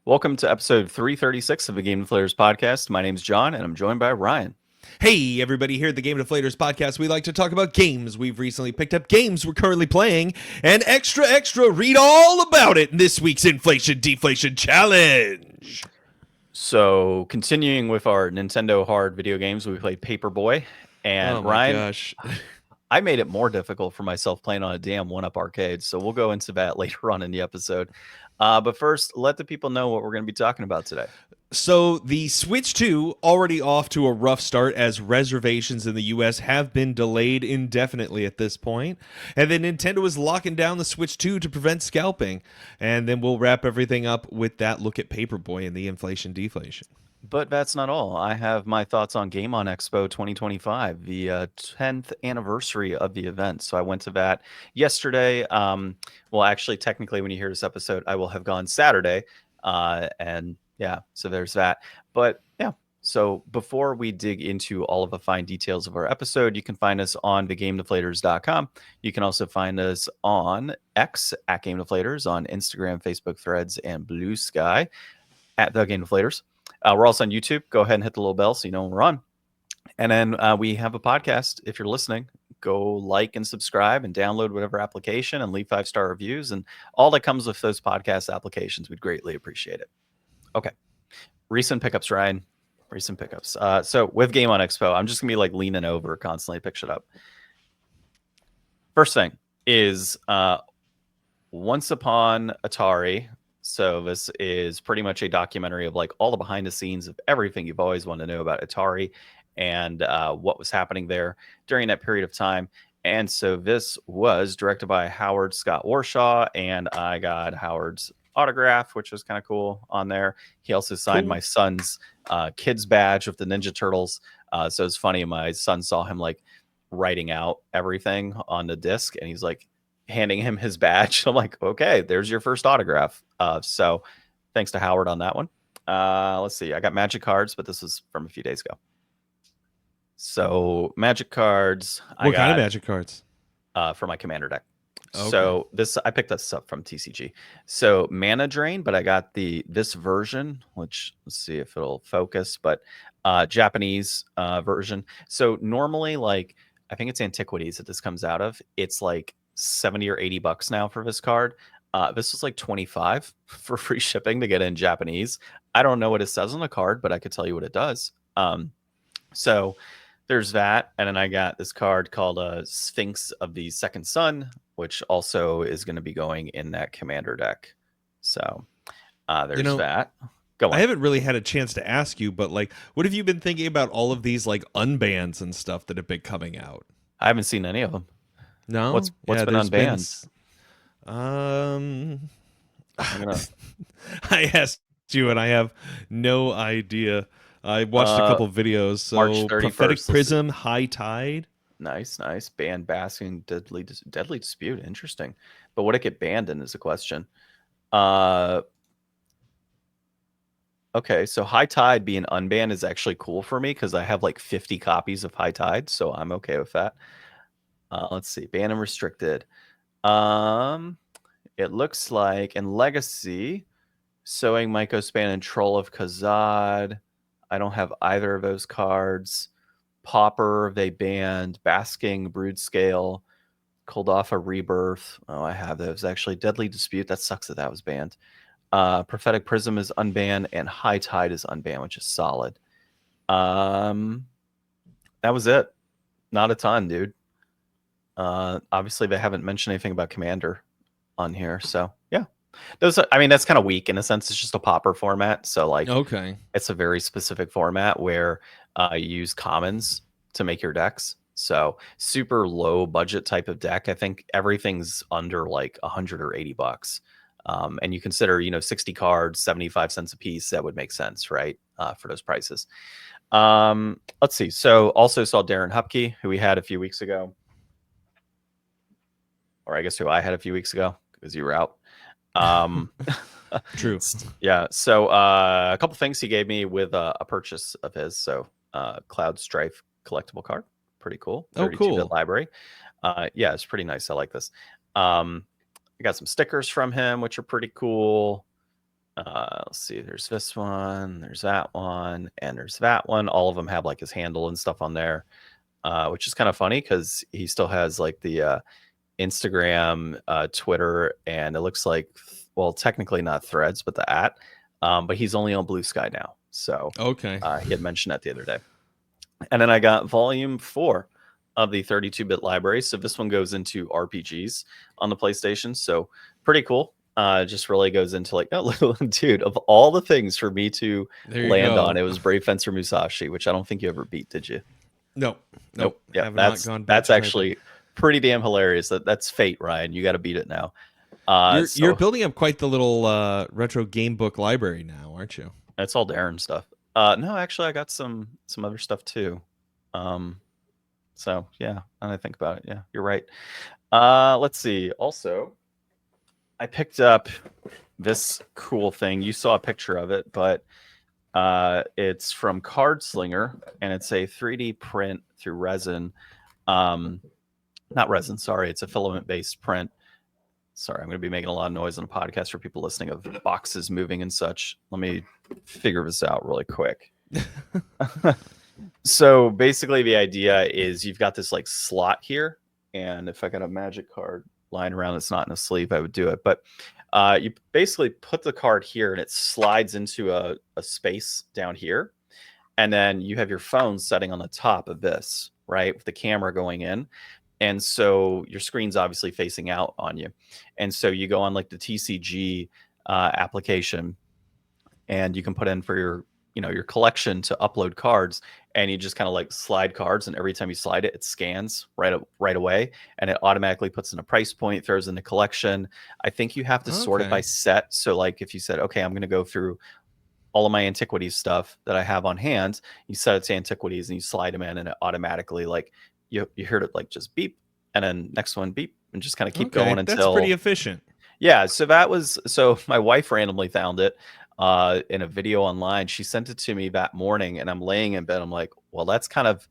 Welcome to episode 336 of the Game Deflators Podcast. My name's John, and I'm joined by Ryan. Hey, everybody, here at the Game Deflators Podcast, we like to talk about games we've recently picked up, games we're currently playing, and extra, read all about it in this week's Inflation Deflation Challenge. So, continuing with our Nintendo hard video games, we played Paperboy. And Oh my Ryan, gosh. I made it more difficult for myself playing on a damn 1-Up arcade, so we'll go into that later on in the episode. But first, let the people know what we're going to be talking about today. So the Switch 2 already off to a rough start as reservations in the US have been delayed indefinitely at this point. And then Nintendo is locking down the Switch 2 to prevent scalping. And then we'll wrap everything up with that look at Paperboy and the inflation deflation. But that's not all. I have my thoughts on Game On Expo 2025, the 10th anniversary of the event. So I went to that yesterday. Well, actually, technically, when you hear this episode, I will have gone Saturday. And yeah, so there's that. But yeah, so before we dig into all of the fine details of our episode, you can find us on thegamedeflators.com. You can also find us on X at Game Deflators, on Instagram, Facebook, Threads, and Blue Sky at The Game Deflators. We're also on YouTube. Go ahead and hit the little bell so you know when we're on. And then we have a podcast. If you're listening, go like and subscribe and download whatever application and leave 5-star reviews. And all that comes with those podcast applications, we'd greatly appreciate it. Okay. Recent pickups, Ryan. Recent pickups. So with Game On Expo, I'm just going to be like leaning over constantly, pick shit up. First thing is Once Upon Atari. So this is pretty much a documentary of like all the behind the scenes of everything you've always wanted to know about Atari and what was happening there during that period of time. And so this was directed by Howard Scott Warshaw, and I got Howard's autograph, which was kind of cool on there. He also signed my son's kids badge with the Ninja Turtles. So it's funny. My son saw him like writing out everything on the disc, and he's like, handing him his badge. I'm like, okay, there's your first autograph. So thanks to Howard on that one. Let's see. I got Magic cards, but this was from a few days ago. So Magic cards. What kind of Magic cards? For my Commander deck. Okay. So I picked this up from TCG. So Mana Drain, but I got this version, which let's see if it'll focus, but Japanese version. So normally, like, I think it's Antiquities that this comes out of. It's like $70 or $80 now for this card. This was like $25 for free shipping to get in Japanese. I don't know what it says on the card, but I could tell you what it does. So there's that. And then I got this card called Sphinx of the Second Sun, which also is going to be going in that Commander deck. So there's that. Go on. I haven't really had a chance to ask you, but like, what have you been thinking about all of these like unbans and stuff that have been coming out? I haven't seen any of them. No, what's been unbanned? I asked you, and I have no idea. I watched a couple videos. So March 31st, Prophetic Prism, High Tide. Nice. Banned Basking, Deadly Dispute. Interesting. But would it get banned in is a question. Okay, so High Tide being unbanned is actually cool for me because I have like 50 copies of High Tide, so I'm okay with that. Let's see, ban and restricted. It looks like in Legacy, Sowing Mycospan and Troll of Khazad. I don't have either of those cards. Pauper, they banned. Basking, Brood Scale, Koldafa Rebirth. Oh, I have those actually. Deadly Dispute. That sucks that was banned. Prophetic Prism is unbanned, and High Tide is unbanned, which is solid. That was it. Not a ton, dude. Obviously they haven't mentioned anything about Commander on here, so yeah, those. I mean, that's kind of weak in a sense. It's just a Pauper format, so like, okay, it's a very specific format where you use commons to make your decks. So super low budget type of deck. I think everything's under like $100 or $80. And you consider 60 cards, 75 cents a piece. That would make sense, right? For those prices. Let's see. So also saw Darren Hupke, who we had a few weeks ago. Or I guess who I had a few weeks ago because you were out. True. Yeah. So a couple things he gave me with a purchase of his. So Cloud Strife collectible card. Pretty cool. Oh, cool. 32-bit library. Yeah, it's pretty nice. I like this. I got some stickers from him, which are pretty cool. Let's see. There's this one. There's that one, and there's that one. All of them have like his handle and stuff on there, which is kind of funny because he still has like the Instagram, Twitter, and it looks like, well, technically not Threads, but the @ but he's only on Blue Sky now. So Okay. he had mentioned that the other day. And then I got volume 4 of the 32-bit library. So this one goes into RPGs on the PlayStation. So pretty cool. Just really goes into like, oh, dude, of all the things for me to There you land go. on, it was Brave Fencer Musashi, which I don't think you ever beat, did you? Nope. Yeah, Have not gone back that's to try actually pretty damn hilarious. That's fate, Ryan. You got to beat it now. You're building up quite the little retro game book library now, aren't you? It's all Darren stuff. No, actually, I got some other stuff too. So yeah, and I think about it. Yeah, you're right. Let's see. Also, I picked up this cool thing. You saw a picture of it, but it's from Card Slinger, and it's a 3D print through resin. Not resin, sorry. It's a filament-based print. Sorry, I'm going to be making a lot of noise on a podcast for people listening of boxes moving and such. Let me figure this out really quick. So basically the idea is you've got this like slot here, and if I got a magic card lying around that's not in a sleeve, I would do it. But you basically put the card here and it slides into a space down here. And then you have your phone setting on the top of this, right? With the camera going in. And so your screen's obviously facing out on you. And so you go on like the TCG application, and you can put in for your collection to upload cards, and you just kind of like slide cards, and every time you slide it scans right away, and it automatically puts in a price point, throws in the collection. I think you have to sort it by set. So like if you said, okay, I'm going to go through all of my antiquities stuff that I have on hand, you set it to antiquities and you slide them in, and it automatically like you heard it like just beep, and then next one beep, and just kind of keep going until. That's pretty efficient. Yeah, so my wife randomly found it in a video online. She sent it to me that morning, and I'm laying in bed. I'm like, well, that's kind of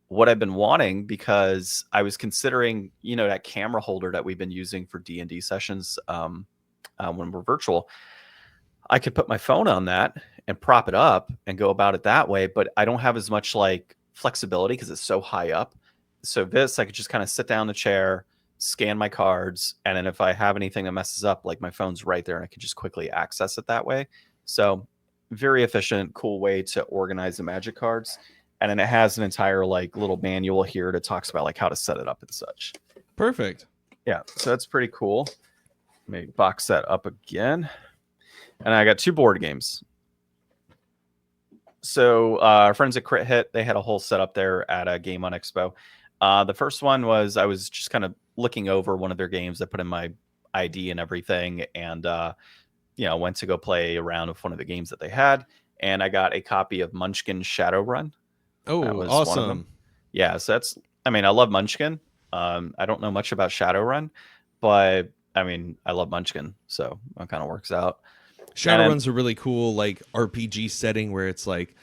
what I've been wanting, because I was considering, that camera holder that we've been using for D&D sessions when we're virtual. I could put my phone on that and prop it up and go about it that way, but I don't have as much like flexibility because it's so high up. So this, I could just kind of sit down in the chair, scan my cards, and then if I have anything that messes up, like my phone's right there and I can just quickly access it that way. So very efficient, cool way to organize the magic cards. And then it has an entire like little manual here that talks about like how to set it up and such. Perfect. Yeah, so that's pretty cool. Let me box that up again. And I got 2 board games. So our friends at Crit Hit, they had a whole setup there at a Game On Expo. The first one was I was just kind of looking over one of their games. I put in my ID and everything, and went to go play around with one of the games that they had. And I got a copy of Munchkin Shadowrun. Oh, that was awesome. one of them. Yeah, so I love Munchkin. I don't know much about Shadowrun, but I love Munchkin, so it kind of works out. Shadowrun's a really cool like RPG setting where it's like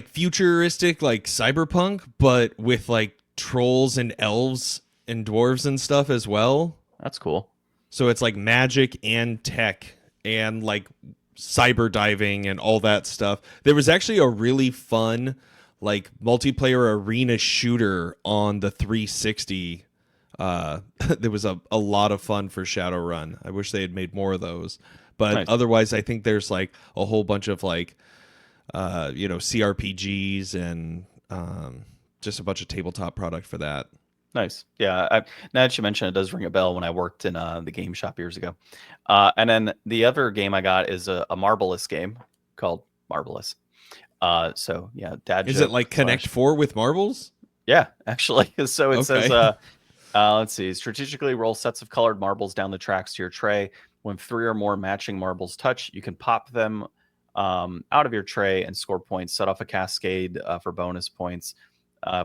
futuristic, like cyberpunk, but with like trolls and elves and dwarves and stuff as well. That's cool. So it's like magic and tech and like cyber diving and all that stuff. There was actually a really fun like multiplayer arena shooter on the 360. There was a lot of fun for Shadowrun. I wish they had made more of those. But Nice. Otherwise, I think there's like a whole bunch of like, CRPGs and just a bunch of tabletop product for that. Nice. Yeah. Now that you mention it, does ring a bell when I worked in the game shop years ago. And then the other game I got is a Marvelous game called Marvelous. So yeah, dad. Is it like Connect 4 with marbles? Yeah, actually. So it says, Okay. let's see, strategically roll sets of colored marbles down the tracks to your tray. When 3 or more matching marbles touch, you can pop them out of your tray and score points. Set off a cascade for bonus points.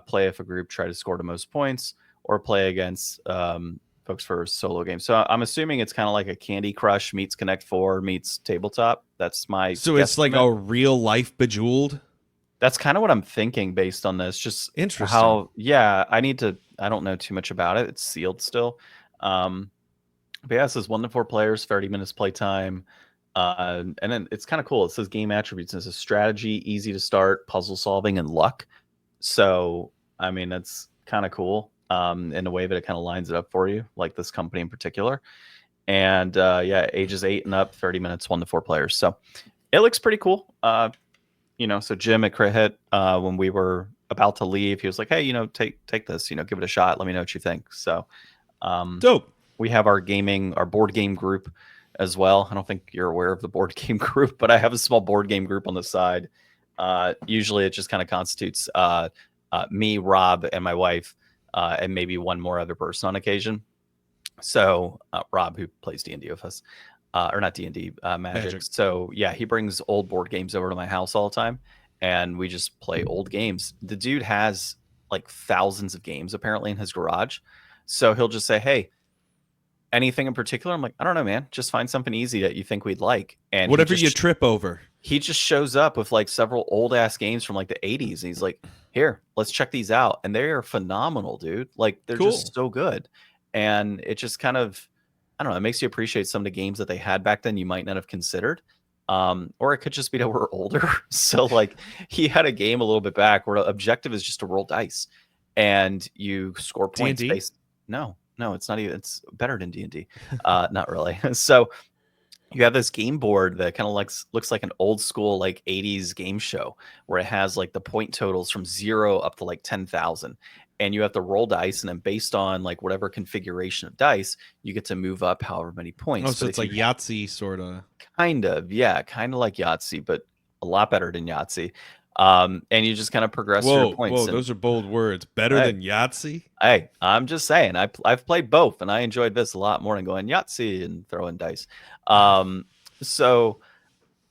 Play if a group try to score the most points, or play against folks for a solo game. So I'm assuming it's kind of like a Candy Crush meets Connect 4 meets tabletop. That's my So it's like a real life Bejeweled. That's kind of what I'm thinking based on this. Just Interesting. I don't know too much about it. It's sealed still. But yeah, it says 1 to 4 players, 30 minutes playtime. And then it's kind of cool. It says game attributes. It's a strategy, easy to start, puzzle solving, and luck. So, I mean, that's kind of cool in a way that it kind of lines it up for you, like this company in particular. And yeah, ages 8 and up, 30 minutes, 1 to 4 players. So it looks pretty cool. So Jim at Crit Hit, when we were about to leave, he was like, "Hey, take this, give it a shot. Let me know what you think." So um, Dope. we have our board game group as well. I don't think you're aware of the board game group, but I have a small board game group on the side. Usually, it just kind of constitutes me, Rob, and my wife, and maybe one more other person on occasion. So Rob, who plays D&D with us, or not D&D, Magic. So yeah, he brings old board games over to my house all the time, and we just play old games. The dude has like thousands of games apparently in his garage. So he'll just say, "Hey, anything in particular?" I'm like, "I don't know, man. Just find something easy that you think we'd like." And Whatever you trip over. He just shows up with like several old ass games from like the 80s. And he's like, "Here, let's check these out." And they are phenomenal, dude. Like they're just so good. And it just kind of, I don't know, it makes you appreciate some of the games that they had back then you might not have considered. Or it could just be that we're older. So like he had a game a little bit back where the objective is just to roll dice and you score points D&D? based. No, it's not even, it's better than D&D. Not really. So you have this game board that kind of looks like an old school like 80s game show where it has like the point totals from 0 up to like 10,000, and you have to roll dice, and then based on like whatever configuration of dice you get to move up however many points. Oh, so it's like Yahtzee sort of. Kind of like Yahtzee, but a lot better than Yahtzee. And you just kind of progress your points. Whoa, those are bold words. Better than Yahtzee? Hey, I'm just saying, I've played both, and I enjoyed this a lot more than going Yahtzee and throwing dice. So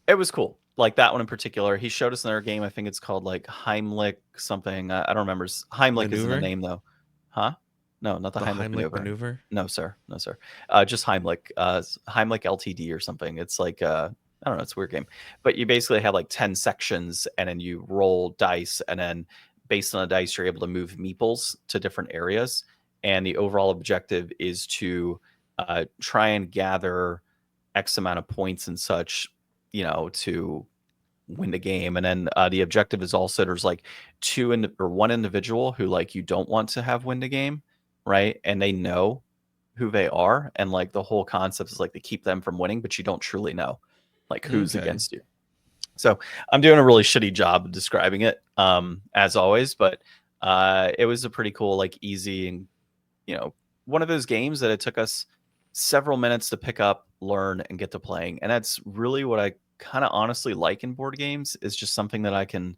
it was cool. Like that one in particular. He showed us another game. I think it's called like Heimlich something. I don't remember. Heimlich isn't the name though. Huh? No, not the Heimlich maneuver. No, sir. Just Heimlich. Heimlich Ltd or something. It's like I don't know. It's a weird game. But you basically have like 10 sections, and then you roll dice, and then based on the dice, you're able to move meeples to different areas. And the overall objective is to try and gather X amount of points and such, to win the game. And then the objective is also there's like one individual who like you don't want to have win the game, right? And they know who they are, and like the whole concept is like to keep them from winning, but you don't truly know like who's against you. So I'm doing a really shitty job of describing it, as always, but it was a pretty cool, like easy, and one of those games that it took us several minutes to pick up, learn, and get to playing. And that's really what I kind of honestly like in board games, is just something that I can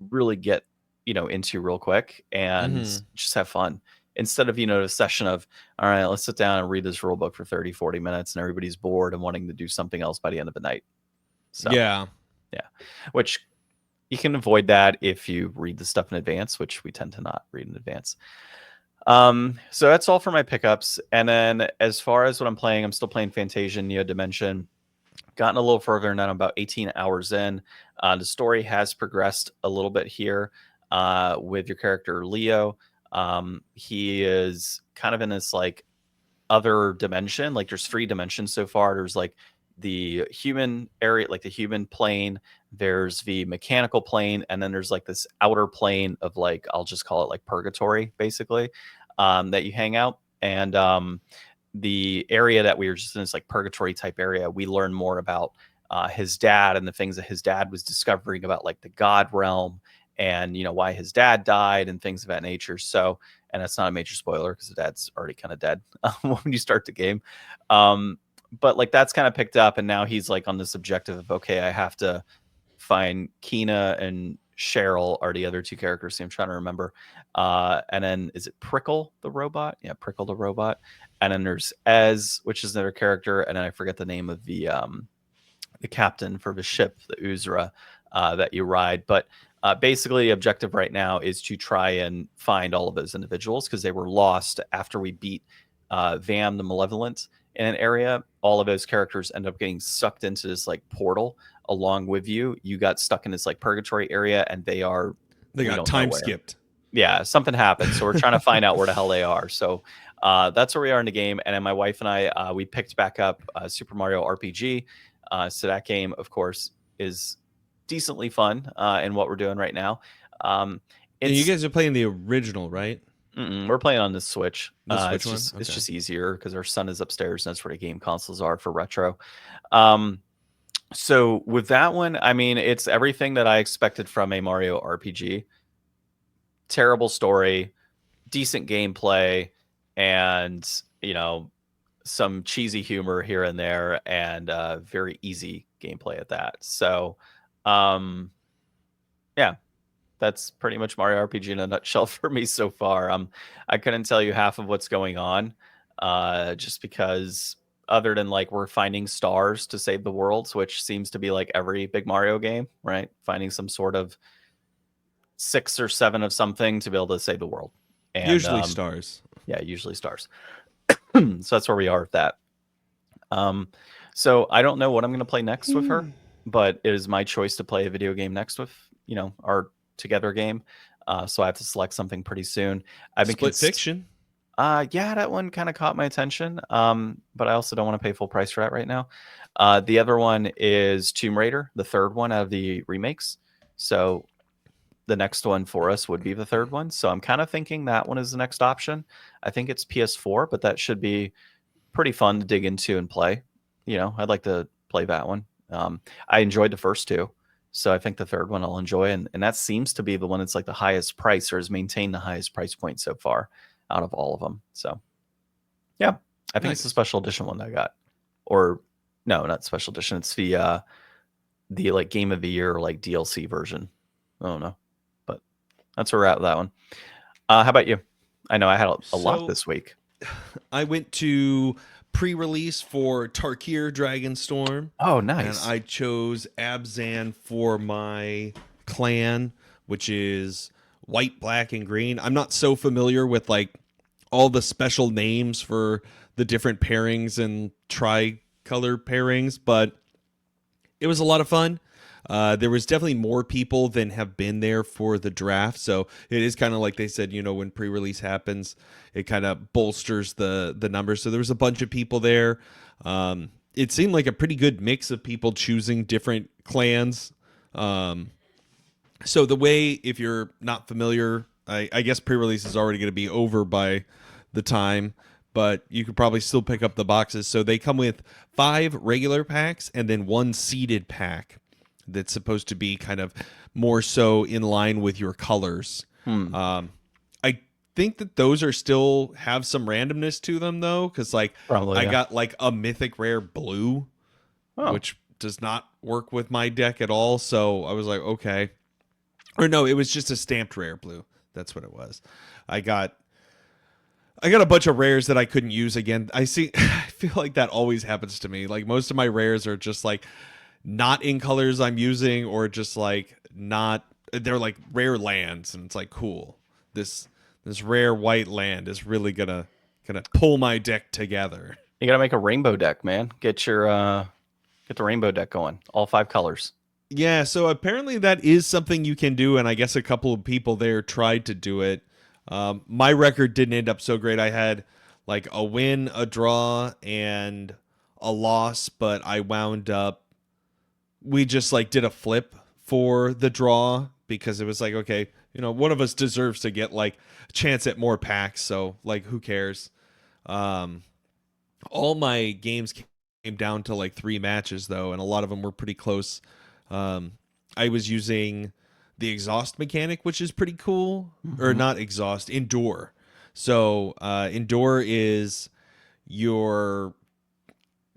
really get, into real quick and just have fun. Instead of, a session of, all right, let's sit down and read this rule book for 30, 40 minutes and everybody's bored and wanting to do something else by the end of the night. So, yeah. Which you can avoid that if you read the stuff in advance, which we tend to not read in advance. So that's all for my pickups. And then as far as what I'm playing, I'm still playing Fantasia Neo Dimension. Gotten a little further now, I'm about 18 hours in. The story has progressed a little bit here with your character Leo. He is kind of in this like other dimension. Like there's 3 dimensions so far. There's like the human area, like the human plane, there's the mechanical plane, and then there's like this outer plane of like, I'll just call it like purgatory basically, that you hang out. And the area that we were just in, this like purgatory type area, we learn more about his dad and the things that his dad was discovering about like the God realm, and why his dad died and things of that nature. So, and that's not a major spoiler because the dad's already kind of dead when you start the game. But like that's kind of picked up, and now he's like on this objective of, okay, I have to find Keena and Cheryl are the other 2 characters. I'm trying to remember. And then is it Prickle the robot? Yeah, Prickle the robot. And then there's Ez, which is another character, and then I forget the name of the captain for the ship, the Uzra, that you ride. But basically, the objective right now is to try and find all of those individuals because they were lost after we beat Vam the Malevolent in an area. All of those characters end up getting sucked into this like portal along with you. You got stuck in this like purgatory area, and they got time skipped. Yeah, something happened. So we're trying to find out where the hell they are. So that's where we are in the game. And then my wife and I, we picked back up Super Mario RPG. So that game, of course, is decently fun in what we're doing right now. Um, And you it's guys are playing the original, right? we're playing on the Switch. The Switch It's one? just Okay. easier because our son is upstairs, and that's where the game consoles are for retro. Um, so with that one, I mean, it's everything that I expected from a Mario RPG. Terrible story, decent gameplay, and some cheesy humor here and there, and very easy gameplay at that. So, um, yeah, that's pretty much Mario RPG in a nutshell for me so far. I couldn't tell you half of what's going on, just because other than like we're finding stars to save the world, which seems to be like every big Mario game, right? Finding some sort of 6 or 7 of something to be able to save the world. And Usually stars. yeah, usually stars. So that's where we are with that. Um, so I don't know what I'm going to play next with her, but it is my choice to play a video game next with, our together game. So I have to select something pretty soon. I've been Split Fiction. yeah, that one kind of caught my attention. But I also don't want to pay full price for that right now. The other one is Tomb Raider, the third one out of the remakes. So the next one for us would be the third one. So I'm kind of thinking that one is the next option. I think it's PS4, but that should be pretty fun to dig into and play. I'd like to play that one. I enjoyed the first two, so I think the third one I'll enjoy, and that seems to be the one that's like the highest price or has maintained the highest price point so far out of all of them. So yeah, I think it's the Nice. special edition one that I got, or no, not special edition. It's the like game of the year like DLC version. I don't know, but that's where we're at with that one. How about you? I know I had a lot So this week. I went to pre-release for Tarkir Dragonstorm, Oh, and nice. I chose Abzan for my clan, which is white, black, and green. I'm not so familiar with like all the special names for the different pairings and tricolor pairings, but it was a lot of fun. There was definitely more people than have been there for the draft, so it is kind of like they said. When pre-release happens, it kind of bolsters the numbers. So there was a bunch of people there. It seemed like a pretty good mix of people choosing different clans. So the way, if you're not familiar, I guess pre-release is already going to be over by the time, but you could probably still pick up the boxes. So they come with 5 regular packs and then 1 seeded pack that's supposed to be kind of more so in line with your colors. I think that those are still have some randomness to them though, because like Probably, I yeah. got like a mythic rare blue, Oh, which does not work with my deck at all. So I was like, okay. Or no, it was just a stamped rare blue. That's what it was. I got a bunch of rares that I couldn't use again. I feel like that always happens to me. Like most of my rares are just like not in colors I'm using, or just like not, they're like rare lands, and it's like, cool. This rare white land is really gonna pull my deck together. you gotta make a rainbow deck, man. Get the rainbow deck going. All 5 colors. Yeah, so apparently that is something you can do, and I guess a couple of people there tried to do it. My record didn't end up so great. I had like a win, a draw, and a loss, but I wound up, we just like did a flip for the draw because it was like, okay, one of us deserves to get like a chance at more packs, so like who cares? Um, all my games came down to like 3 matches though, and a lot of them were pretty close. I was using the exhaust mechanic, which is pretty cool. Or Mhm. not exhaust, endure. So endure is your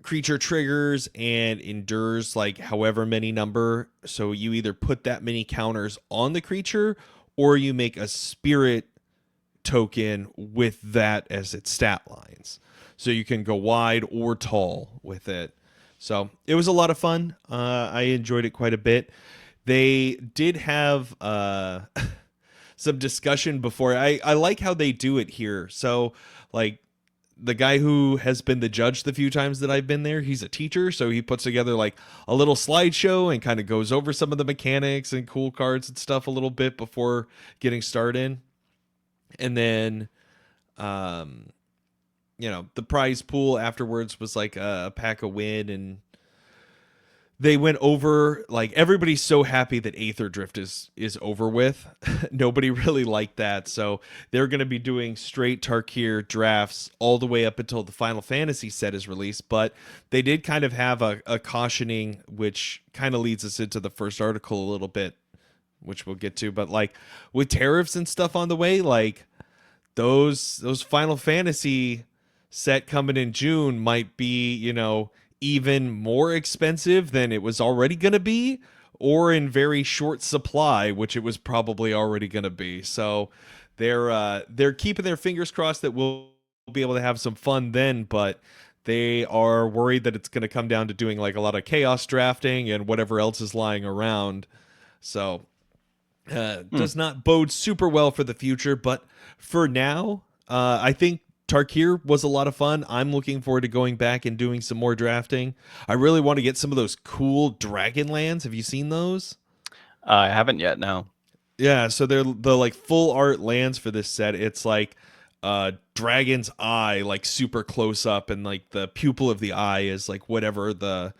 creature triggers and endures like however many number. So you either put that many counters on the creature, or you make a spirit token with that as its stat lines. So you can go wide or tall with it. So it was a lot of fun. I enjoyed it quite a bit. They did have some discussion before. I like how they do it here. So like the guy who has been the judge the few times that I've been there, he's a teacher, so he puts together like a little slideshow and kind of goes over some of the mechanics and cool cards and stuff a little bit before getting started. And then, um, the prize pool afterwards was like a pack a win, and they went over, like, everybody's so happy that Aether Drift is over with. Nobody really liked that, so they're going to be doing straight Tarkir drafts all the way up until the Final Fantasy set is released. But they did kind of have a cautioning, which kind of leads us into the first article a little bit, which we'll get to. But like, with tariffs and stuff on the way, like, those Final Fantasy set coming in June might be, even more expensive than it was already going to be, or in very short supply, which it was probably already going to be. So they're keeping their fingers crossed that we'll be able to have some fun then, but they are worried that it's going to come down to doing like a lot of chaos drafting and whatever else is lying around. So Hmm. does not bode super well for the future, but for now, I think Tarkir was a lot of fun. I'm looking forward to going back and doing some more drafting. I really want to get some of those cool dragon lands. Have you seen those? I haven't yet. No. Yeah, so they're the like full art lands for this set. It's like dragon's eye, like super close up, and like the pupil of the eye is like whatever the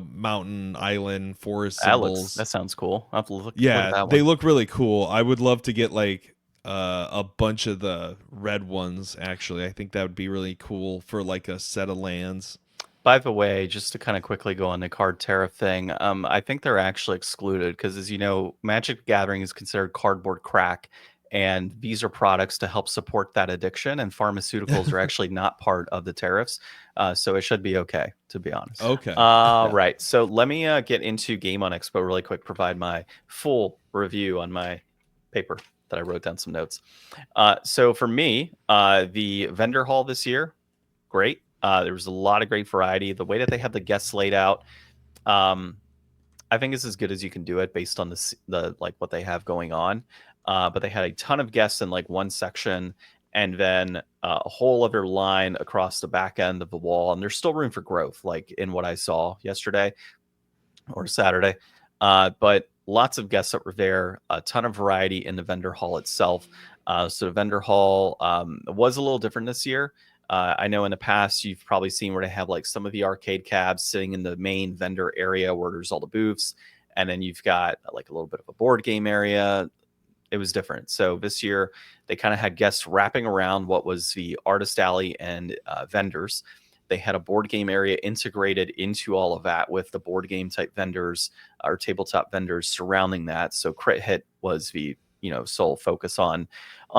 mountain, island, forest That symbols. sounds cool. I'll have to look at Yeah, that they one. look really cool. I would love to get like a bunch of the red ones actually. I think that would be really cool for like a set of lands. By the way, just to kind of quickly go on the card tariff thing, I think they're actually excluded because, as you know, Magic the Gathering is considered cardboard crack, and these are products to help support that addiction. And pharmaceuticals are actually not part of the tariffs, so it should be okay, to be honest. Okay. Right. So let me get into Game on Expo really quick. Provide my full review on my paper that I wrote down some notes. So for me, the vendor hall this year, great. There was a lot of great variety. The way that they have the guests laid out, um, I think is as good as you can do it based on the like what they have going on. But they had a ton of guests in like one section, and then a whole other line across the back end of the wall. And there's still room for growth, like in what I saw yesterday or Saturday. But lots of guests that were there, a ton of variety in the vendor hall itself. So the vendor hall was a little different this year. I know in the past you've probably seen where they have like some of the arcade cabs sitting in the main vendor area where there's all the booths, and then you've got like a little bit of a board game area. It was different. So this year they kind of had guests wrapping around what was the artist alley and vendors. They had a board game area integrated into all of that with the board game type vendors or tabletop vendors surrounding that. So Crit Hit was the sole focus on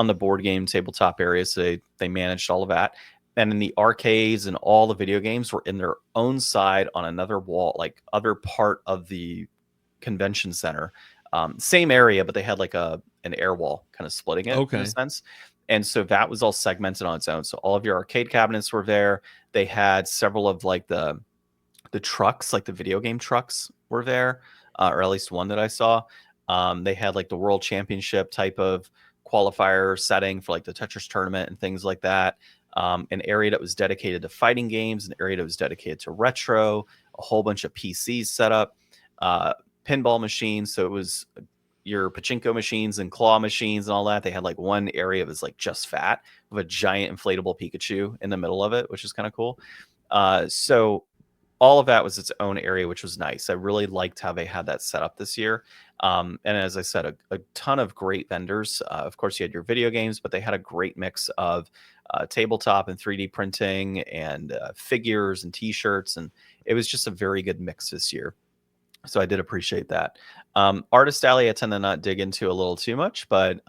the board game tabletop area. So they managed all of that. And in the arcades and all the video games were in their own side on another wall, like other part of the convention center. Same area, but they had like an air wall kind of splitting it in a Okay. sense. And so that was all segmented on its own. So all of your arcade cabinets were there. They had several of like the trucks, like the video game trucks were there, or at least one that I saw. They had like the world championship type of qualifier setting for like the Tetris tournament and things like that. An area that was dedicated to fighting games, an area that was dedicated to retro, a whole bunch of PCs set up, uh, pinball machines. So it was your pachinko machines and claw machines and all that. They had like one area that was like just fat with a giant inflatable Pikachu in the middle of it, which is kind of cool. So all of that was its own area, which was nice. I really liked how they had that set up this year. And as I said, a ton of great vendors. Of course, you had your video games, but they had a great mix of tabletop and 3D printing and figures and T-shirts, and it was just a very good mix this year. So I did appreciate that. Artist Alley, I tend to not dig into a little too much, but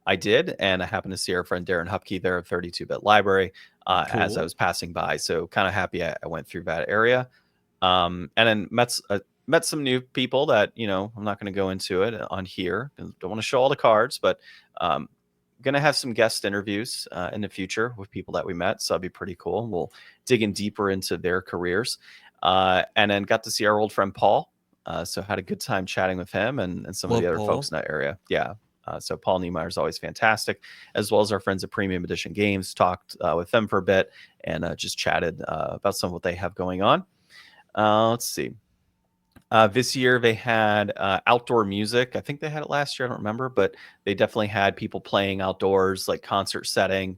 I did, and I happened to see our friend Darren Hupke there at 32-Bit Library as I Cool. was passing by. So kind of happy I went through that area, and then met some new people that I'm not going to go into it on here. Don't want to show all the cards, but um, going to have some guest interviews in the future with people that we met. So that'd be pretty cool. We'll dig in deeper into their careers, and then got to see our old friend Paul. So had a good time chatting with him and some of the Love other Paul. folks in that area. Yeah. So Paul Niemeyer is always fantastic, as well as our friends at Premium Edition Games. Talked with them for a bit and just chatted about some of what they have going on. Let's see. This year they had outdoor music. I think they had it last year. I don't remember, but they definitely had people playing outdoors, like concert setting,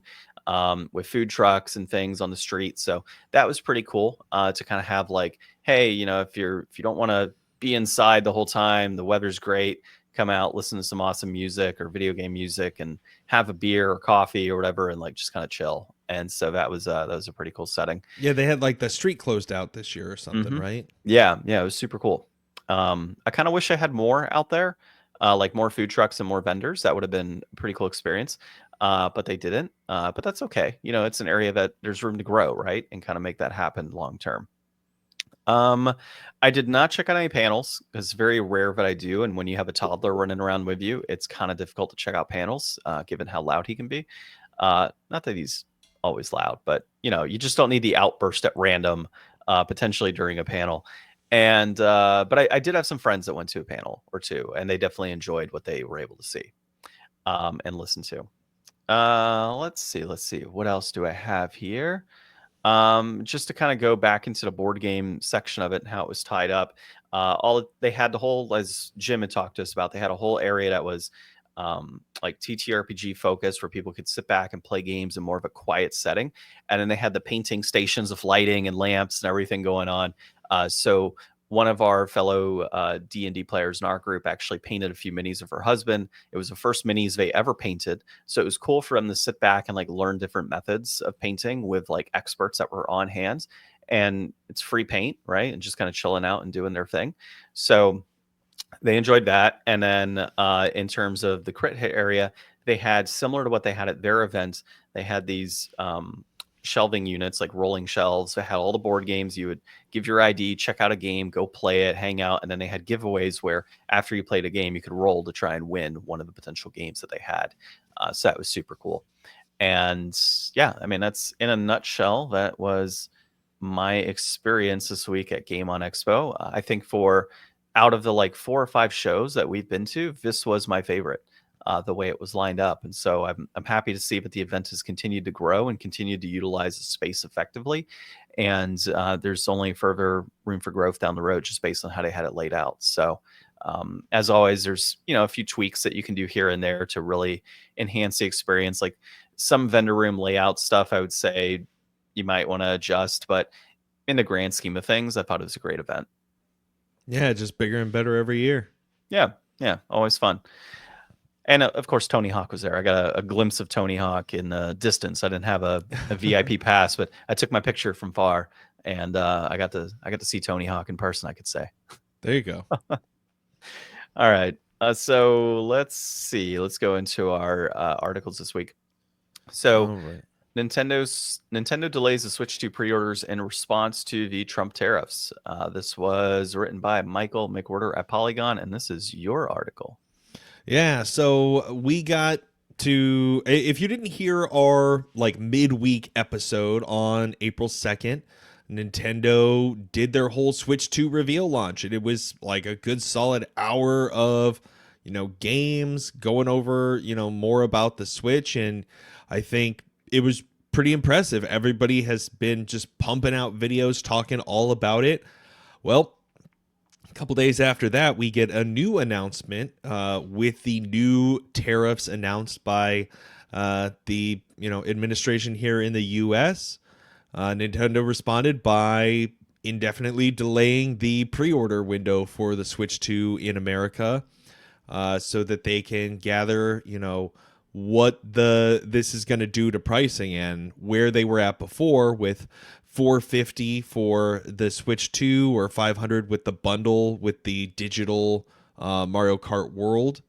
with food trucks and things on the street. So that was pretty cool to kind of have like, hey, if you don't want to be inside the whole time, the weather's great. Come out, listen to some awesome music or video game music, and have a beer or coffee or whatever, and like just kind of chill. And so that was a pretty cool setting. Yeah, they had like the street closed out this year or something, hmm right? Yeah, yeah, it was super cool. I kind of wish I had more out there, like more food trucks and more vendors. That would have been a pretty cool experience. But they didn't. But that's okay. It's an area that there's room to grow, right? And kind of make that happen long term. Um, I did not check out any panels. It's very rare that I do. And when you have a toddler running around with you, it's kind of difficult to check out panels, given how loud he can be. Not that he's always loud, but you just don't need the outburst at random, potentially during a panel. And but I did have some friends that went to a panel or two, and they definitely enjoyed what they were able to see and listen to. Let's see. What else do I have here? Just to kind of go back into the board game section of it and how it was tied up. They had the whole, as Jim had talked to us about, they had a whole area that was like TTRPG focused, where people could sit back and play games in more of a quiet setting. And then they had the painting stations of lighting and lamps and everything going on. So one of our fellow D&D players in our group actually painted a few minis of her husband. It was the first minis they ever painted. So it was cool for them to sit back and like learn different methods of painting with like experts that were on hand. And it's free paint, right? And just kind of chilling out and doing their thing. So they enjoyed that. And then in terms of the crit hit area, they had, similar to what they had at their event, they had these shelving units, like rolling shelves. They had all the board games. You would give your ID, check out a game, go play it, hang out. And then they had giveaways where after you played a game, you could roll to try and win one of the potential games that they had. So that was super cool. And yeah, I mean, that's in a nutshell. That was my experience this week at Game On Expo. I think for out of the like 4 or 5 shows that we've been to, this was my favorite. The way it was lined up, and so I'm happy to see that the event has continued to grow and continued to utilize the space effectively. And there's only further room for growth down the road, just based on how they had it laid out. So as always, there's a few tweaks that you can do here and there to really enhance the experience. Like some vendor room layout stuff, I would say you might want to adjust, but in the grand scheme of things, I thought it was a great event. Yeah, just bigger and better every year. Yeah, always fun. And of course, Tony Hawk was there. I got a glimpse of Tony Hawk in the distance. I didn't have a VIP pass, but I took my picture from far, and I got to see Tony Hawk in person, I could say. There you go. All right. So let's see. Let's go into our articles this week. So All right. Nintendo delays the Switch 2 pre-orders in response to the Trump tariffs. This was written by Michael McWhorter at Polygon, and this is your article. Yeah, so we got to, if you didn't hear our like midweek episode on April 2nd, Nintendo did their whole Switch 2 reveal launch, and it was like a good solid hour of games, going over more about the Switch. And I think it was pretty impressive. Everybody has been just pumping out videos talking all about it. Well, a couple days after that, we get a new announcement with the new tariffs announced by the administration here in the U.S. Nintendo responded by indefinitely delaying the pre-order window for the Switch 2 in America, so that they can gather what this is going to do to pricing, and where they were at before with $450 for the Switch 2 or $500 with the bundle with the digital Mario Kart World.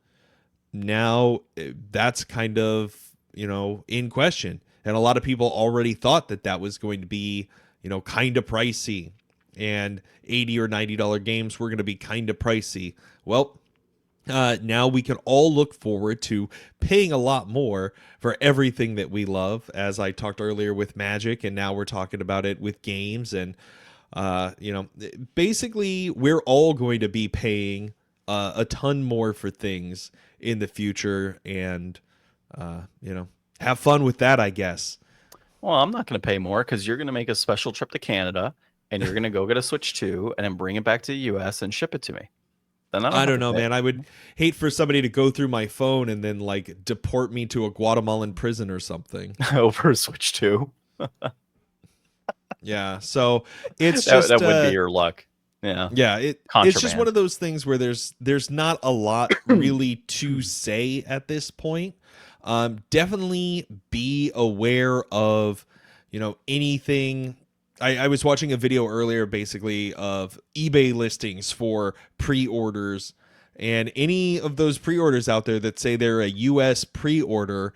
Now that's kind of in question, and a lot of people already thought that was going to be kind of pricey, and $80 or $90 games were going to be kind of pricey. Well, now we can all look forward to paying a lot more for everything that we love, as I talked earlier with Magic, and now we're talking about it with games. And basically we're all going to be paying a ton more for things in the future, and have fun with that, I guess. Well, I'm not going to pay more because you're going to make a special trip to Canada, and you're gonna go get a Switch 2 and then bring it back to the US and ship it to me. Then I don't I have don't to know, pay. man. I would hate for somebody to go through my phone and then like deport me to a Guatemalan prison or something. Over a Switch 2. Yeah. So it's That just that would be your luck. Yeah. yeah, it's just one Contraband. of those things where there's not a lot really to say at this point. Definitely be aware of, anything. I was watching a video earlier basically of eBay listings for pre-orders, and any of those pre-orders out there that say they're a US pre-order,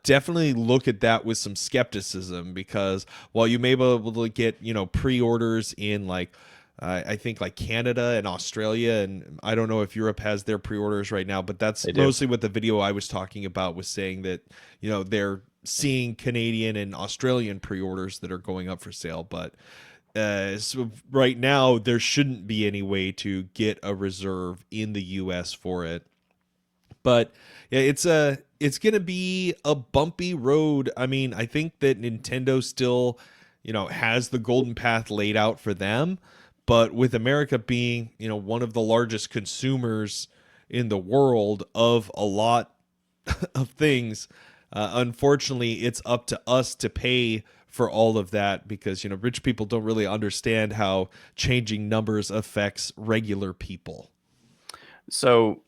definitely look at that with some skepticism, because while you may be able to get, pre-orders in like I think like Canada and Australia, and I don't know if Europe has their pre-orders right now, but that's They do. mostly what the video I was talking about was saying, that they're seeing Canadian and Australian pre-orders that are going up for sale. But so right now there shouldn't be any way to get a reserve in the US for it. But yeah, it's gonna be a bumpy road. I mean, I think that Nintendo still, has the golden path laid out for them, but with America being, one of the largest consumers in the world of a lot of things, unfortunately, it's up to us to pay for all of that, because rich people don't really understand how changing numbers affects regular people. So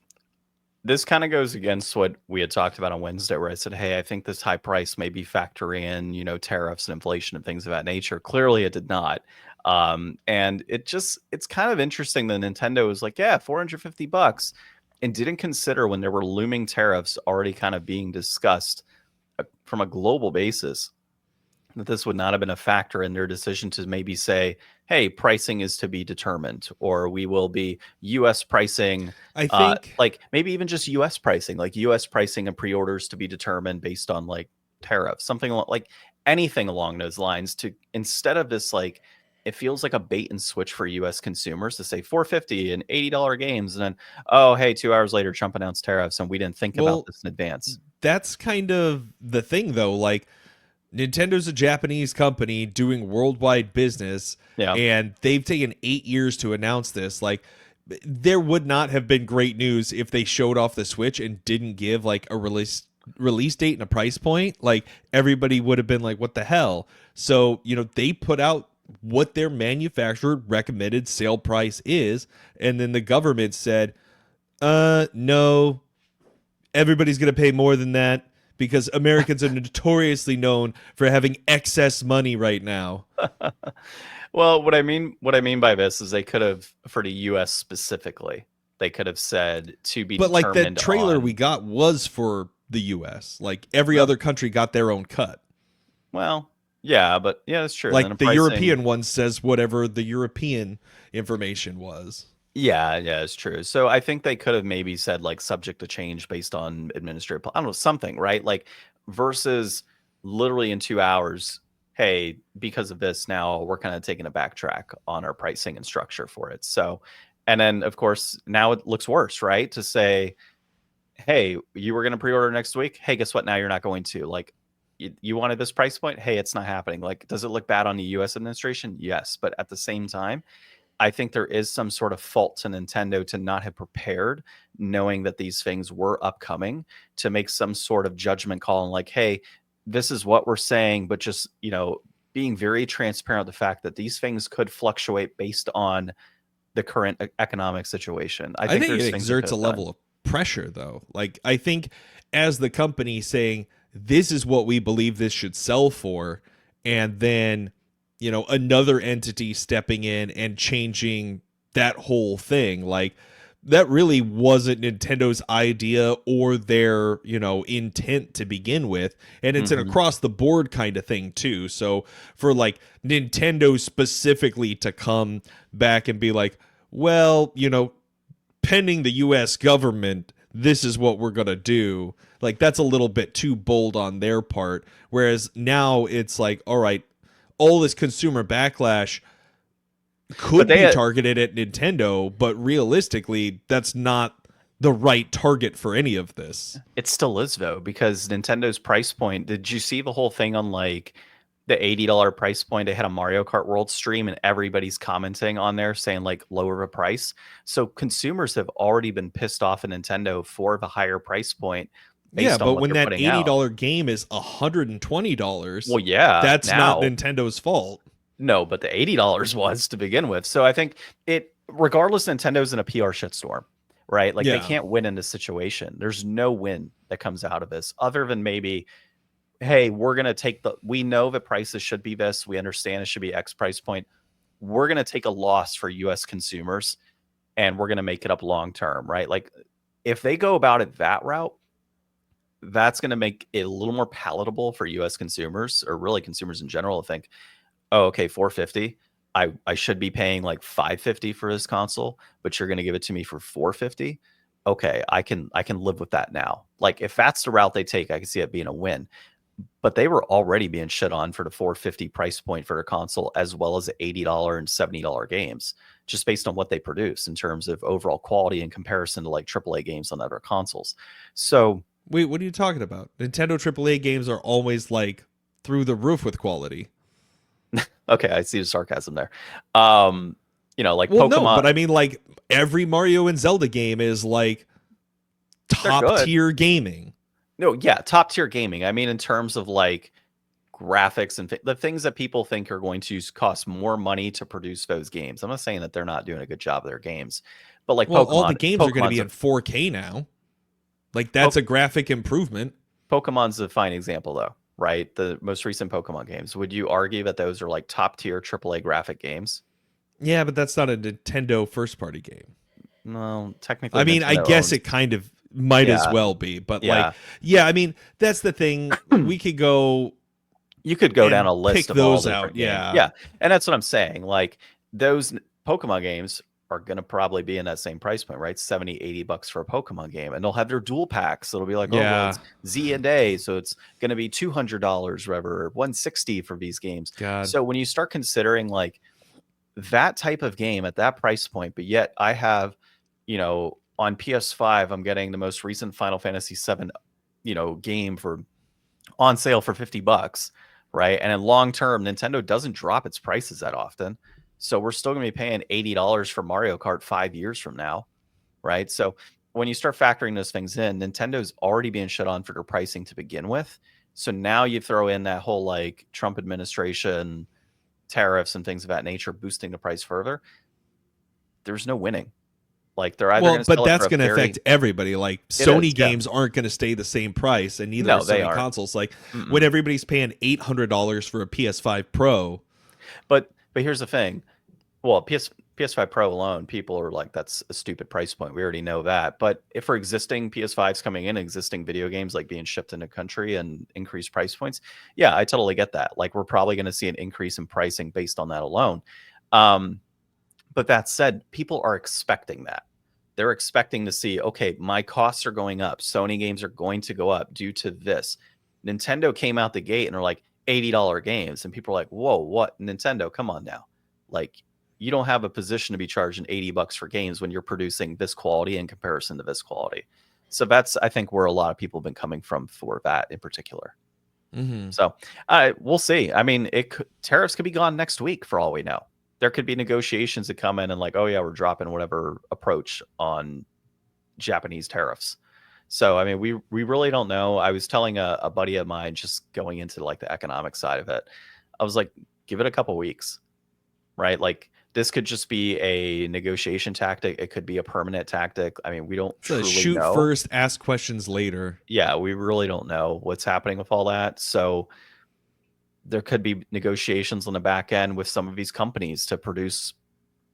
this kind of goes against what we had talked about on Wednesday, where I said, hey, I think this high price maybe factor in, tariffs and inflation and things of that nature. Clearly it did not. And it's kind of interesting that Nintendo was like, yeah, $450, and didn't consider when there were looming tariffs already kind of being discussed from a global basis, that this would not have been a factor in their decision to maybe say, hey, pricing is to be determined, or we will be US pricing, I think like maybe even just US pricing, like US pricing and pre-orders to be determined based on like tariffs, something like anything along those lines, to instead of this, like, it feels like a bait and switch for US consumers to say 450 and $80 games, and then, oh, hey, 2 hours later, Trump announced tariffs and we didn't think about well this in advance. that's kind of the thing though. Like, Nintendo's a Japanese company doing worldwide business, Yeah. and they've taken 8 years to announce this. Like, there would not have been great news if they showed off the Switch and didn't give like a release date and a price point. Like, everybody would have been like, what the hell? So, they put out what their manufacturer recommended sale price is, and then the government said, no, everybody's going to pay more than that, because Americans are notoriously known for having excess money right now. Well, what I mean by this is they could have, for the US specifically, they could have said to be But like, the determined trailer we on. got was for the US. Like, every Well, other country got their own cut. well, yeah, but yeah, that's true. And then the Like, the pricing, European one says whatever the European information was. yeah, it's true. So I think they could have maybe said like subject to change based on administrative, I don't know, something, right? Like, versus literally in 2 hours, hey, because of this, now we're kind of taking a backtrack on our pricing and structure for it. So, and then of course now it looks worse, right? To say, hey, you were going to pre-order next week. Hey, guess what? Now you're not going to. Like, you wanted this price point. Hey, it's not happening. Like, does it look bad on the U.S. administration? Yes, but at the same time, I think there is some sort of fault to Nintendo to not have prepared, knowing that these things were upcoming, to make some sort of judgment call and like, hey, this is what we're saying, but just, being very transparent with the fact that these things could fluctuate based on the current economic situation. I I think think there's it things they could exerts a have done. level of pressure, though. Like, I think as the company saying, this is what we believe this should sell for, and then, another entity stepping in and changing that whole thing, like, that really wasn't Nintendo's idea or their, intent to begin with. And it's an Hmm. across the board kind of thing too. So for like Nintendo specifically to come back and be like, well, pending the US government, this is what we're going to do. Like, that's a little bit too bold on their part. Whereas now it's like, all right, all this consumer backlash But could be targeted at Nintendo, but realistically, that's not the right target for any of this. it still is though, because Nintendo's price point. Did you see the whole thing on like the $80 price point. They had a Mario Kart World stream, and everybody's commenting on there saying like lower the price. So consumers have already been pissed off at Nintendo for the higher price point Yeah, based on but what when they're that putting out. $80 game is $120, Well, yeah, that's not now. Nintendo's fault. No, but the $80 was to begin with. So I think regardless, Nintendo's in a PR shitstorm, right? Like they Yeah. can't win in this situation. There's no win that comes out of this other than maybe, hey, we're going to we know the prices should be this. We understand it should be X price point. We're going to take a loss for US consumers and we're going to make it up long term, right? Like if they go about it that route, that's going to make it a little more palatable for US consumers, or really consumers in general, to think, oh, okay, 450. I should be paying like 550 for this console, but you're going to give it to me for 450. Okay, I can live with that now. Like if that's the route they take, I can see it being a win. But they were already being shit on for the 450 price point for their console, as well as the $80 and $70 games, just based on what they produce in terms of overall quality in comparison to like AAA games on other consoles. So Wait, what are you talking about? Nintendo AAA games are always like through the roof with quality. okay, I see the sarcasm there. Like Well, Pokemon. no, but I mean, like every Mario and Zelda game is like top tier gaming. No, yeah, top tier gaming. I mean, in terms of like graphics and the things that people think are going to cost more money to produce those games. I'm not saying that they're not doing a good job of their games, but like Well, Pokemon, all the games are going to be Pokemon's in 4K now. Like that's a graphic improvement. Pokemon's a fine example, though, right? The most recent Pokemon games. Would you argue that those are like top tier AAA graphic games? Yeah, but that's not a Nintendo first party game. No, technically. I mean, I Nintendo guess owns. it kind of might as Yeah, well be, but yeah. like, yeah, I mean, that's the thing. We could go. You could go down and a list pick of all those the out. different games. Yeah. Yeah, and that's what I'm saying. Like those Pokemon games are going to probably be in that same price point, right? 70, 80 bucks for a Pokemon game. And they'll have their dual packs. It'll be like, oh, well, Yeah. it's Z and A. So it's going to be $200, whatever, or 160 for these games. God. So when you start considering like that type of game at that price point, but yet I have, on PS5, I'm getting the most recent Final Fantasy VII, game for on sale for 50 bucks, right? And in long term, Nintendo doesn't drop its prices that often. So we're still going to be paying $80 for Mario Kart 5 years from now, right? So when you start factoring those things in, Nintendo's already being shut on for their pricing to begin with. So now you throw in that whole like Trump administration tariffs and things of that nature boosting the price further. There's no winning. Like they're either going to but that's going to affect everybody. Like Sony games aren't going to stay the same price, and neither are Sony consoles. Like when everybody's paying $800 for a PS5 Pro. But here's the thing. Well, PS5 Pro alone, people are like, that's a stupid price point. We already know that. But if for existing PS5s coming in, existing video games like being shipped in the country and increased price points, yeah, I totally get that. Like we're probably going to see an increase in pricing based on that alone. But that said, people are expecting that. They're expecting to see, okay, my costs are going up. Sony games are going to go up due to this. Nintendo came out the gate and are like $80 games. And people are like, whoa, what? Nintendo, come on now. Like, you don't have a position to be charging 80 bucks for games when you're producing this quality in comparison to this quality. So that's, I think, where a lot of people have been coming from for that in particular. Mm-hmm. So we'll see. I mean, tariffs could be gone next week for all we know. There could be negotiations that come in and like, oh yeah, we're dropping whatever approach on Japanese tariffs. So, I mean, we really don't know. I was telling a buddy of mine, just going into like the economic side of it, I was like, give it a couple weeks, right? Like this could just be a negotiation tactic. It could be a permanent tactic. I mean, we don't truly shoot know. First, ask questions later. Yeah, we really don't know what's happening with all that. So there could be negotiations on the back end with some of these companies to produce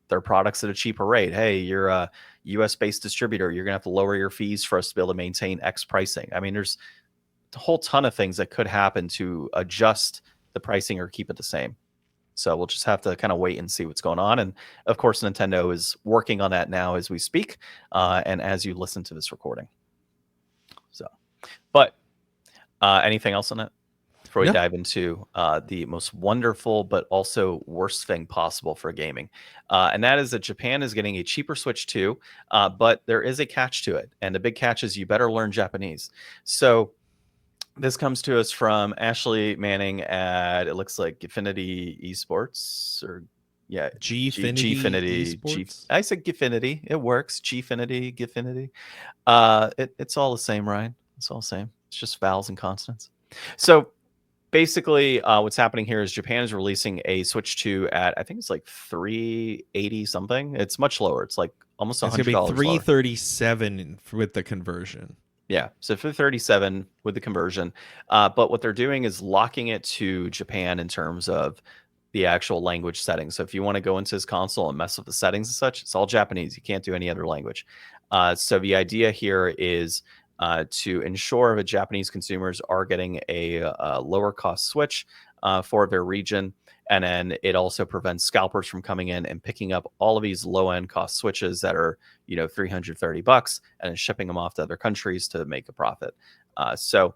their products at a cheaper rate. Hey, you're a US based distributor. You're going to have to lower your fees for us to be able to maintain X pricing. I mean, there's a whole ton of things that could happen to adjust the pricing or keep it the same. So we'll just have to kind of wait and see what's going on. And of course, Nintendo is working on that now as we speak, and as you listen to this recording. So, but anything else on that before we dive into the most wonderful but also worst thing possible for gaming? And that is that Japan is getting a cheaper Switch 2, but there is a catch to it. And the big catch is you better learn Japanese. So This comes to us from Ashley Manning at, it looks like Gfinity Esports, or yeah, Gfinity Gfinity. Esports. I said Gfinity. It works. Gfinity. It's all the same, Ryan. It's all the same. It's just vowels and consonants. So basically, what's happening here is Japan is releasing a Switch 2 at, I think it's like 380 something. It's much lower. It's like almost It's gonna be $100 lower. 337 with the conversion. Yeah, so for 37 with the conversion. But what they're doing is locking it to Japan in terms of the actual language settings. So if you want to go into this console and mess with the settings and such, it's all Japanese. You can't do any other language. So the idea here is to ensure that Japanese consumers are getting a lower cost Switch for their region. And then it also prevents scalpers from coming in and picking up all of these low end cost Switches that are, $330 and then shipping them off to other countries to make a profit. So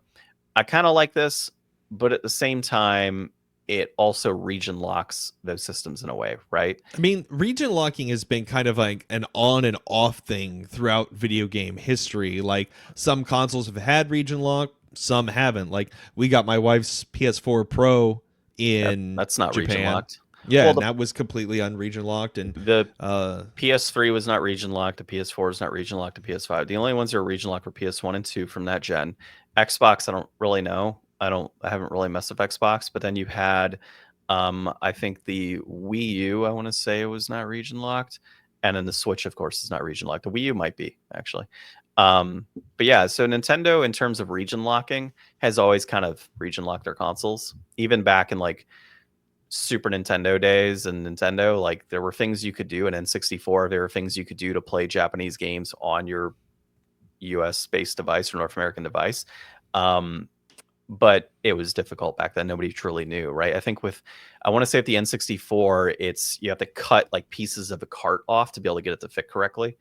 I kind of like this, but at the same time, it also region locks those systems in a way, right? I mean, region locking has been kind of like an on and off thing throughout video game history. Like some consoles have had region lock, some haven't. Like we got my wife's PS4 Pro in That's not region Japan. locked. Yeah, Well, and that was completely unregion locked. And the PS3 was not region locked. The PS4 is not region locked. The PS5. The only ones that are region locked were PS1 and 2 from that gen. Xbox, I don't really know. I haven't really messed with Xbox. But then you had, I think the Wii U, I want to say it was not region locked, and then the Switch, of course, is not region locked. The Wii U might be actually. But yeah, so Nintendo, in terms of region locking, has always kind of region locked their consoles, even back in like Super Nintendo days and Nintendo. Like there were things you could do in N64. There were things you could do to play Japanese games on your US based device or North American device. But it was difficult back then. Nobody truly knew, right? I think I want to say at the N64, you have to cut like pieces of a cart off to be able to get it to fit correctly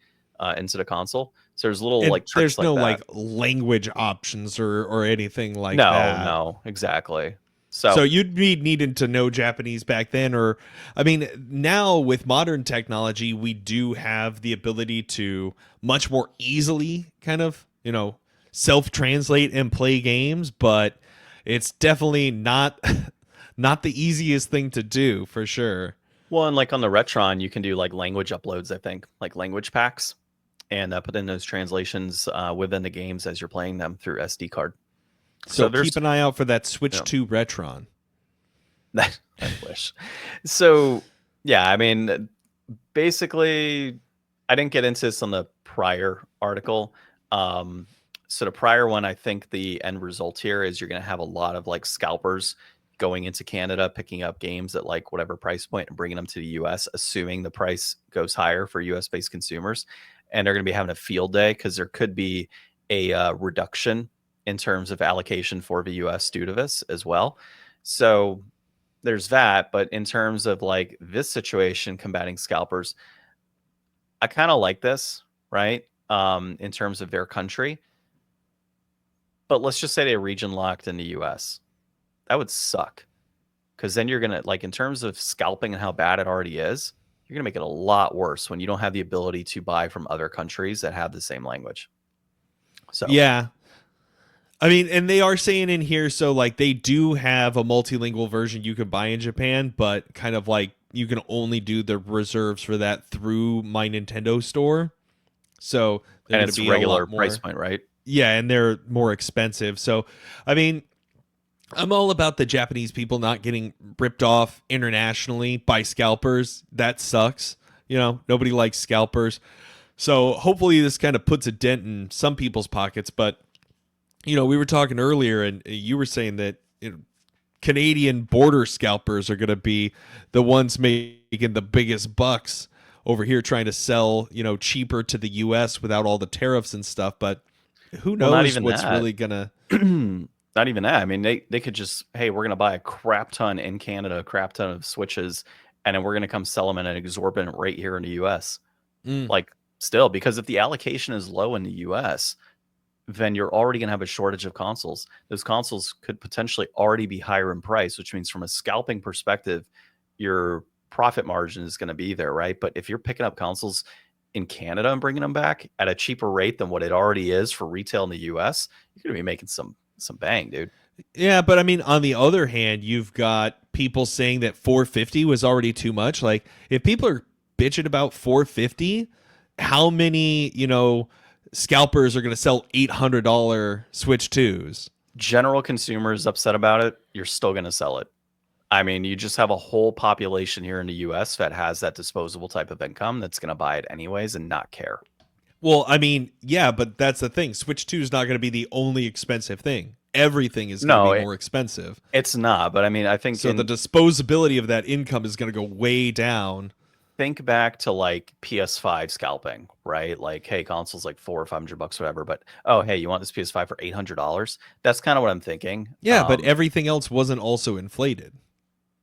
into the console. So there's little like tricks there's like no that. like language options or anything like No, that. no, exactly. So you'd be needing to know Japanese back then, or I mean, now with modern technology, we do have the ability to much more easily kind of, self-translate and play games, but it's definitely not not the easiest thing to do for sure. Well, and like on the Retron, you can do like language uploads, I think, like language packs, and put in those translations within the games as you're playing them through SD card. So keep an eye out for that Switch 2 Retron. I wish. So, yeah, I mean, basically, I didn't get into this on the prior article. So the prior one, I think the end result here is you're going to have a lot of like scalpers going into Canada, picking up games at like whatever price point and bringing them to the US, assuming the price goes higher for US based consumers. And they're going to be having a field day because there could be a reduction in terms of allocation for the US due to this as well. So there's that. But in terms of like this situation combating scalpers, I kind of like this, right? In terms of their country. But let's just say they region locked in the US. That would suck. Because then you're going to, like, in terms of scalping and how bad it already is, you're going to make it a lot worse when you don't have the ability to buy from other countries that have the same language. So, yeah. I mean, and they are saying in here, so like they do have a multilingual version you could buy in Japan, but kind of like you can only do the reserves for that through My Nintendo store. So and it's be regular price point, right? Yeah, and they're more expensive. So, I mean, I'm all about the Japanese people not getting ripped off internationally by scalpers. That sucks. Nobody likes scalpers. So hopefully this kind of puts a dent in some people's pockets. But, we were talking earlier and you were saying that Canadian border scalpers are going to be the ones making the biggest bucks over here trying to sell, cheaper to the U.S. without all the tariffs and stuff. But who knows what's really going to... Not even that. I mean, they could just, hey, we're going to buy a crap ton in Canada, a crap ton of Switches, and then we're going to come sell them at an exorbitant rate here in the U.S. Like, still, because if the allocation is low in the U.S., then you're already going to have a shortage of consoles. Those consoles could potentially already be higher in price, which means from a scalping perspective, your profit margin is going to be there, right? But if you're picking up consoles in Canada and bringing them back at a cheaper rate than what it already is for retail in the U.S., you're going to be making some some bang, dude. Yeah, but I mean, on the other hand, you've got people saying that 450 was already too much. Like, if people are bitching about 450, how many, scalpers are going to sell $800 Switch 2s? General consumers upset about it, you're still going to sell it. I mean, you just have a whole population here in the US that has that disposable type of income that's going to buy it anyways and not care. Well, I mean, yeah, but that's the thing. Switch 2 is not going to be the only expensive thing. Everything is going to No, be more expensive. it's not. But I mean, I think So the disposability of that income is going to go way down. think back to like PS5 scalping, right? Like, hey, console's like $400 or $500, whatever. But oh, hey, you want this PS5 for $800? That's kind of what I'm thinking. Yeah, but everything else wasn't also inflated.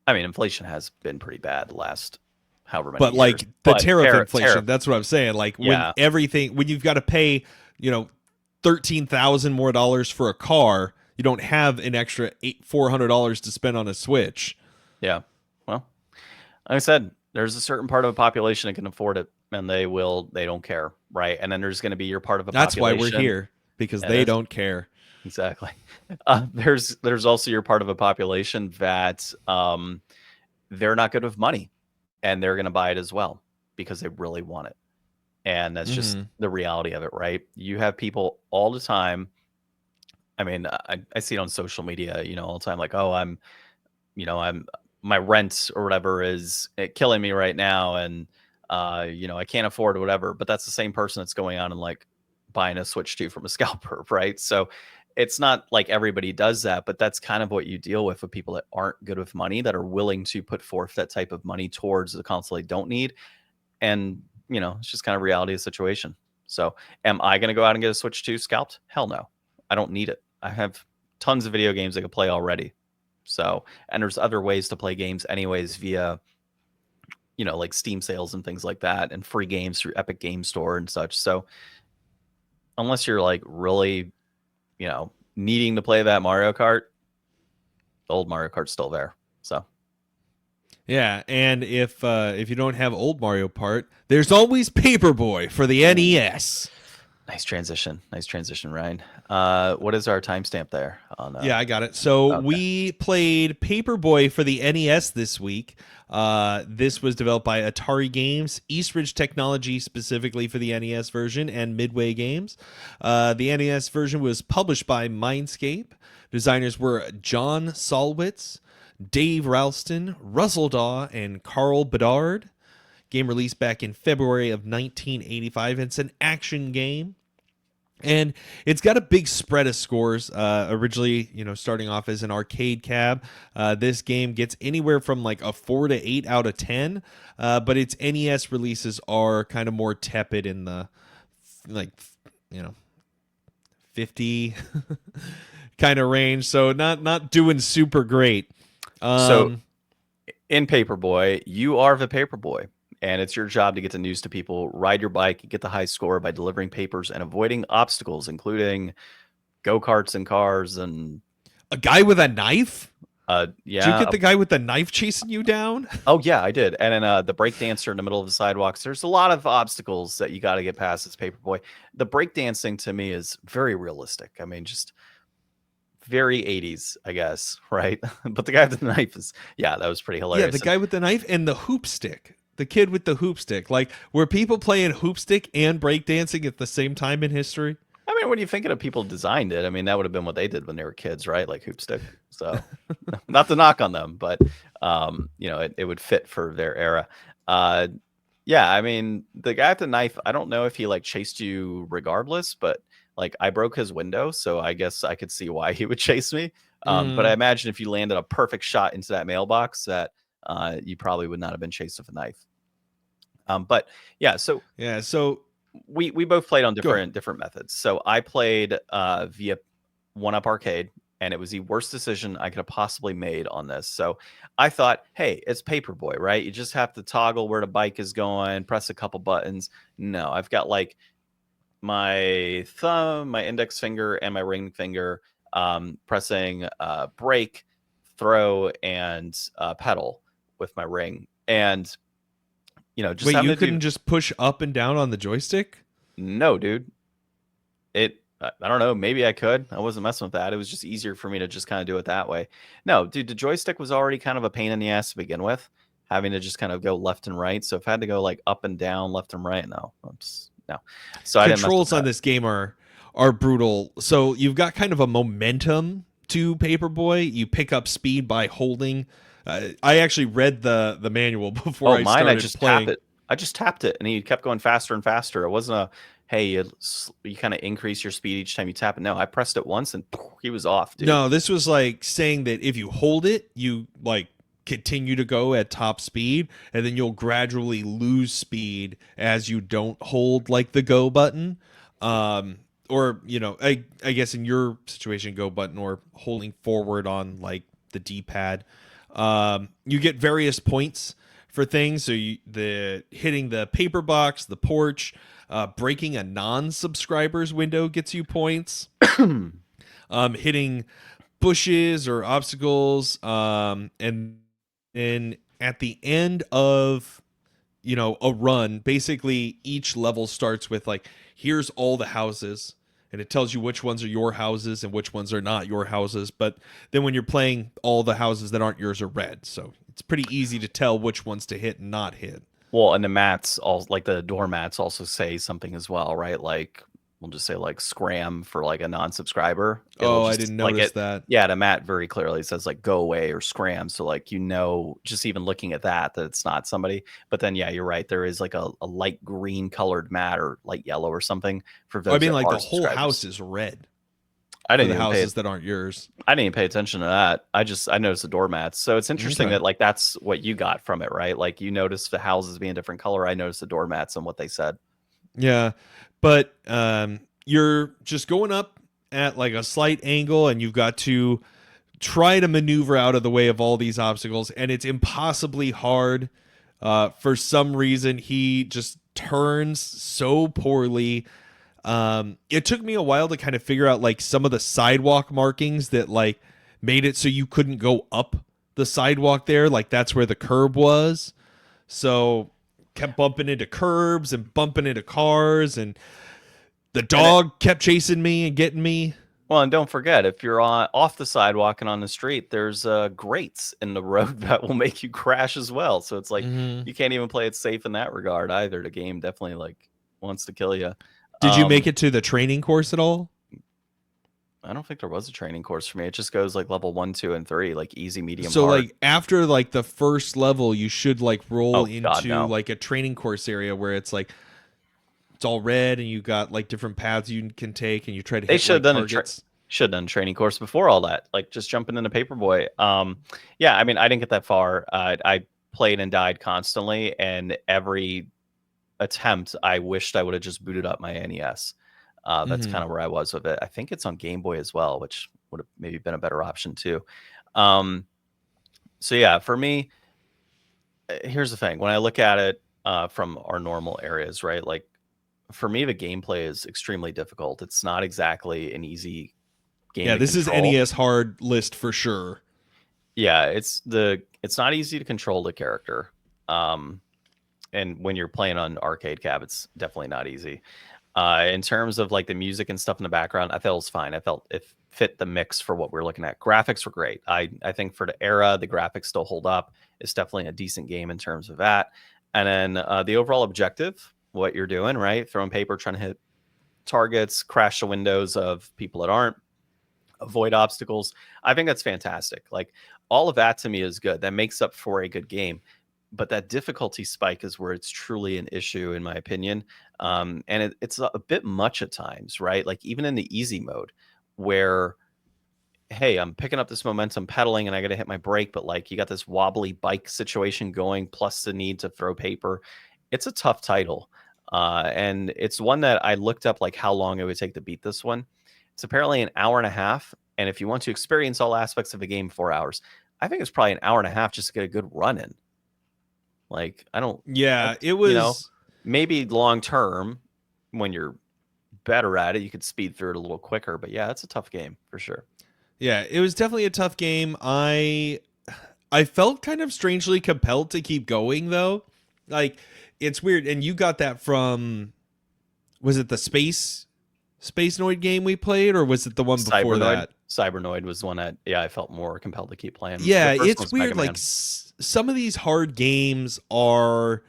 I mean, inflation has been pretty bad the last however many But years. like the But tariff inflation, tariff, that's what I'm saying. Like yeah, when you've got to pay, $13,000 more dollars for a car, you don't have an extra $400 to spend on a Switch. yeah. Well, like I said, there's a certain part of the population that can afford it, and they don't care, right? And then there's going to be your part of a That's why population. we're here, because Yeah, they don't care. exactly. There's also your part of a population that they're not good with money, and they're going to buy it as well because they really want it. And that's just the reality of it, right? You have people all the time. I mean, I see it on social media, all the time, like, oh, I'm my rent or whatever is killing me right now, and I can't afford whatever. But that's the same person that's going on and like buying a Switch 2 from a scalper, right? So it's not like everybody does that, but that's kind of what you deal with people that aren't good with money, that are willing to put forth that type of money towards the console they don't need. And it's just kind of reality of the situation. So am I going to go out and get a Switch 2 scalped? Hell no. I don't need it. I have tons of video games I could play already. So, and there's other ways to play games anyways via, like Steam sales and things like that, and free games through Epic Game Store and such. So unless you're like really, needing to play that Mario Kart, the old Mario Kart's still there. So Yeah, and if you don't have old Mario Kart, there's always Paperboy for the NES. Nice transition, Ryan. What is our timestamp there? Yeah, I got it. So okay. we played Paperboy for the NES this week. This was developed by Atari Games, Eastridge Technology specifically for the NES version, and Midway Games. The NES version was published by Mindscape. Designers were John Solwitz, Dave Ralston, Russell Daw, and Carl Bedard. Game released back in February of 1985. It's an action game, and it's got a big spread of scores. Originally, starting off as an arcade cab, this game gets anywhere from like a 4 to 8 out of 10. But its NES releases are kind of more tepid in the 50 kind of range. So not doing super great. So in Paperboy, you are the Paperboy. And it's your job to get the news to people, ride your bike, get the high score by delivering papers and avoiding obstacles, including go-karts and cars and... A guy with a knife? Yeah. Did you get the guy with the knife chasing you down? Oh, yeah, I did. And then the breakdancer in the middle of the sidewalks. There's a lot of obstacles that you got to get past as Paperboy. The breakdancing to me is very realistic. I mean, just very 80s, I guess, right? But the guy with the knife is... Yeah, that was pretty hilarious. Yeah, the guy with the knife and the hoop stick. The kid with the hoop stick. Like, were people playing hoop stick and breakdancing at the same time in history? I mean, when you think of people designed it, I mean, that would have been what they did when they were kids, right? Like hoop stick. So not to knock on them, but, it would fit for their era. Yeah, I mean, the guy with the knife, I don't know if he like chased you regardless, but like I broke his window. So I guess I could see why he would chase me. But I imagine if you landed a perfect shot into that mailbox that, you probably would not have been chased with a knife. But yeah, so we both played on different methods. So I played via 1UP Arcade, and it was the worst decision I could have possibly made on this. So I thought, hey, it's Paperboy, right? You just have to toggle where the bike is going, press a couple buttons. No, I've got like my thumb, my index finger, and my ring finger pressing brake, throw, and pedal with my ring. And just wait, you couldn't just push up and down on the joystick? No, dude. I don't know. Maybe I could. I wasn't messing with that. It was just easier for me to just kind of do it that way. No, dude, the joystick was already kind of a pain in the ass to begin with, having to just kind of go left and right. So if I had to go like up and down, left and right, no, no. So I didn't mess with Controls on that. this game are brutal. So you've got kind of a momentum to Paperboy. You pick up speed by holding. I actually read the manual before Oh, I mine, I started just tap playing. it. I just tapped it, and he kept going faster and faster. It wasn't a hey, you kind of increase your speed each time you tap it. No, I pressed it once, and he was off, dude. No, this was like saying that if you hold it, you like continue to go at top speed, and then you'll gradually lose speed as you don't hold like the go button. Or I guess in your situation, go button or holding forward on like the D-pad. You get various points for things. So the hitting the paper box, the porch, breaking a non-subscribers window gets you points. Hitting bushes or obstacles, and then at the end of a run, basically each level starts with like, here's all the houses, and it tells you which ones are your houses and which ones are not your houses. But then when you're playing, all the houses that aren't yours are red, so it's pretty easy to tell which ones to hit and not hit. Well, and the mats, all like the doormats, also say something as well, right? Like we'll just say like scram for like a non-subscriber. It'll Oh, I just didn't like notice it. that. Yeah, the mat very clearly says like go away or scram. So like just even looking at that it's not somebody. But then yeah, you're right. There is like a light green colored mat or light yellow or something for I those mean, that like are the whole house subscribers. is red I for didn't the even pay houses that aren't yours. I didn't even pay attention to that. I noticed the doormats. So it's interesting Okay. that like that's what you got from it, right? Like you noticed the houses being a different color. I noticed the doormats and what they said. Yeah, but you're just going up at like a slight angle, and you've got to try to maneuver out of the way of all these obstacles, and it's impossibly hard. For some reason, he just turns so poorly. It took me a while to kind of figure out like some of the sidewalk markings that like made it so you couldn't go up the sidewalk there. Like that's where the curb was. So kept bumping into curbs and bumping into cars, and the And it, dog kept chasing me and getting me. well, and don't forget, if you're off the sidewalk and on the street, there's grates in the road that will make you crash as well. So it's like Mm-hmm. you can't even play it safe in that regard either. The game definitely like wants to kill you. Did you make it to the training course at all? I don't think there was a training course for me. It just goes like level 1, 2, and 3, like easy, medium, So hard. like after like the first level, you should like roll Oh God, into no. like a training course area where it's like it's all red and you got like different paths you can take, and you try to They hit should have like done targets. should have done a training course before all that. Like just jumping into Paperboy. Yeah, I mean, I didn't get that far. I played and died constantly, and every attempt, I wished I would have just booted up my NES. That's Mm-hmm. kind of where I was with it. I think it's on Game Boy as well, which would have maybe been a better option too. Um, so yeah, for me, here's the thing: when I look at it from our normal areas, right? Like for me, the gameplay is extremely difficult. It's not exactly an easy game Yeah, to this is control. NES hard list for sure. Yeah, it's not easy to control the character. Um, and when you're playing on arcade cab, it's definitely not easy. In terms of like the music and stuff in the background, I felt it was fine. I felt it fit the mix for what we're looking at. Graphics were great. I think for the era, the graphics still hold up. It's definitely a decent game in terms of that. And then the overall objective, what you're doing, right? Throwing paper, trying to hit targets, crash the windows of people that aren't, avoid obstacles. I think that's fantastic. Like all of that to me is good. That makes up for a good game. But that difficulty spike is where it's truly an issue, in my opinion. And it's a bit much at times, right? Like even in the easy mode, where hey, I'm picking up this momentum pedaling and I got to hit my brake, but like you got this wobbly bike situation going, plus the need to throw paper. It's a tough title. And it's one that I looked up like how long it would take to beat this one. It's apparently an hour and a half. And if you want to experience all aspects of the game, 4 hours. I think it's probably an hour and a half just to get a good run in. Like, I don't, Yeah, that's, it was. maybe long term when you're better at it, you could speed through it a little quicker. But yeah, it's a tough game for sure. Yeah, it was definitely a tough game. I felt kind of strangely compelled to keep going though. Like it's weird, and you got that from was it the Space Noid game we played, or was it the one before that? Cybernoid was one that I felt more compelled to keep playing. Yeah, The first it's one's weird. Mega Like Man. some of these hard games are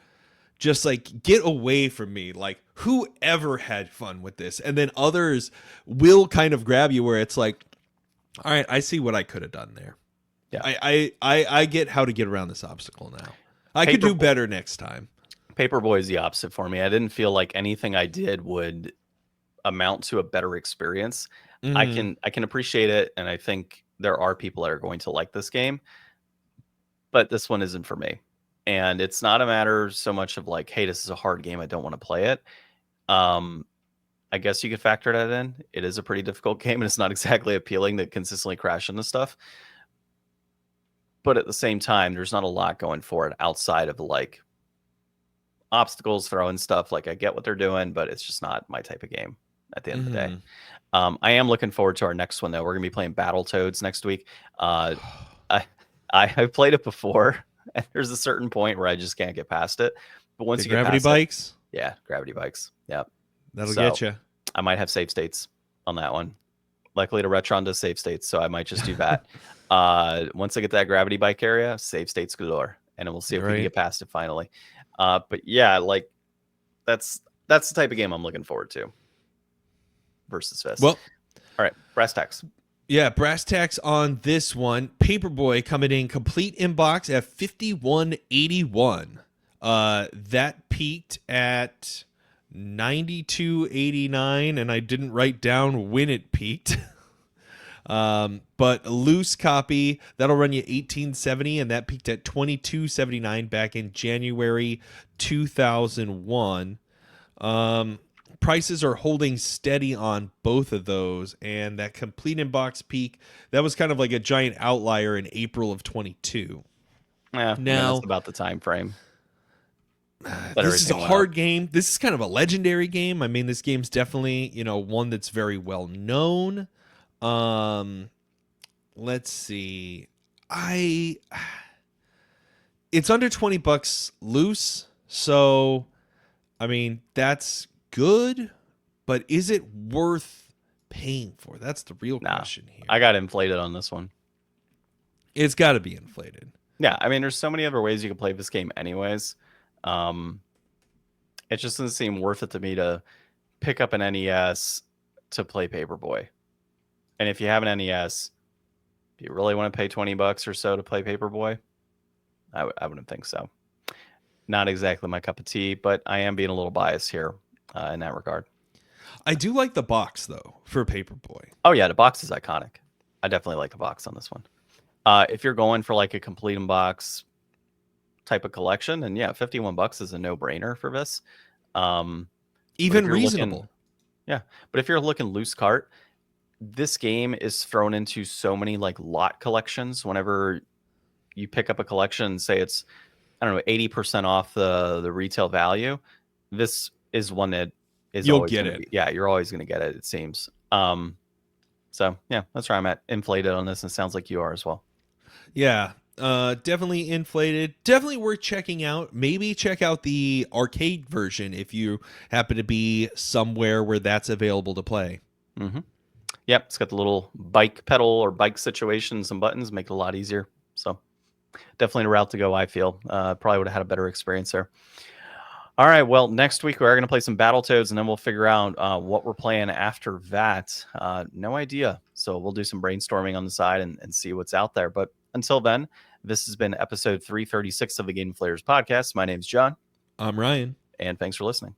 just like, get away from me. Like, whoever had fun with this? And then others will kind of grab you where it's like, all right, I see what I could have done there. Yeah. I get how to get around this obstacle now. I could do better next time. Paperboy is the opposite for me. I didn't feel like anything I did would amount to a better experience. I can appreciate it, and I think there are people that are going to like this game, but this one isn't for me. And it's not a matter so much of like, hey, this is a hard game, I don't want to play it. I guess you could factor that in. It is a pretty difficult game, and it's not exactly appealing to consistently crash into stuff. But at the same time, there's not a lot going for it outside of like obstacles, throwing stuff. Like, I get what they're doing, but it's just not my type of game at the end of the day. I am looking forward to our next one, though. We're going to be playing Battletoads next week. I've played it before, and there's a certain point where I just can't get past it. But once you get gravity past bikes, gravity bikes. Yeah, that'll get you. I might have save states on that one. Luckily, the Retron does save states, so I might just do that. Once I get that gravity bike area, save states galore, and we'll see if we can get past it finally. But yeah, like that's the type of game I'm looking forward to. Versus Fist. Well, all right, brass tacks. Yeah, brass tacks on this one. Paperboy coming in complete inbox at 5181. That peaked at 9289, and I didn't write down when it peaked. But a loose copy that'll run you 1870, and that peaked at 2279 back in January 2001. Prices are holding steady on both of those, and that complete inbox peak, that was kind of like a giant outlier in April of 22. Yeah, now that's about the time frame. This is a hard game. This is kind of a legendary game. I mean, this game's definitely, one that's very well known. Let's see. It's under $20 loose, so I mean, that's good, but is it worth paying for? That's the real question here. I got inflated on this one. It's got to be inflated. Yeah, I mean, there's so many other ways you can play this game anyways. It just doesn't seem worth it to me to pick up an NES to play Paperboy. And if you have an NES, do you really want to pay $20 or so to play Paperboy? I wouldn't think so. Not exactly my cup of tea, but I am being a little biased here in that regard. I do like the box, though, for Paperboy. Oh, yeah, the box is iconic. I definitely like the box on this one. If you're going for like a complete in-box type of collection, and yeah, $51 is a no-brainer for this. Even reasonable. Yeah, but if you're looking loose cart, this game is thrown into so many like lot collections. Whenever you pick up a collection and say it's, I don't know, 80% off the retail value, this is one that is you'll get it. You're always going to get it seems. So yeah, that's where I'm at. Inflated on this, and it sounds like you are as well. Yeah, definitely inflated. Definitely worth checking out. Maybe check out the arcade version if you happen to be somewhere where that's available to play. Mm-hmm. Yep, it's got the little bike pedal or bike situation, some buttons, make it a lot easier. So definitely a route to go, I feel. Probably would have had a better experience there. All right, well, next week we are going to play some Battletoads, and then we'll figure out what we're playing after that. No idea. So we'll do some brainstorming on the side and see what's out there. But until then, this has been episode 336 of the Game Deflators Podcast. My name's John. I'm Ryan. And thanks for listening.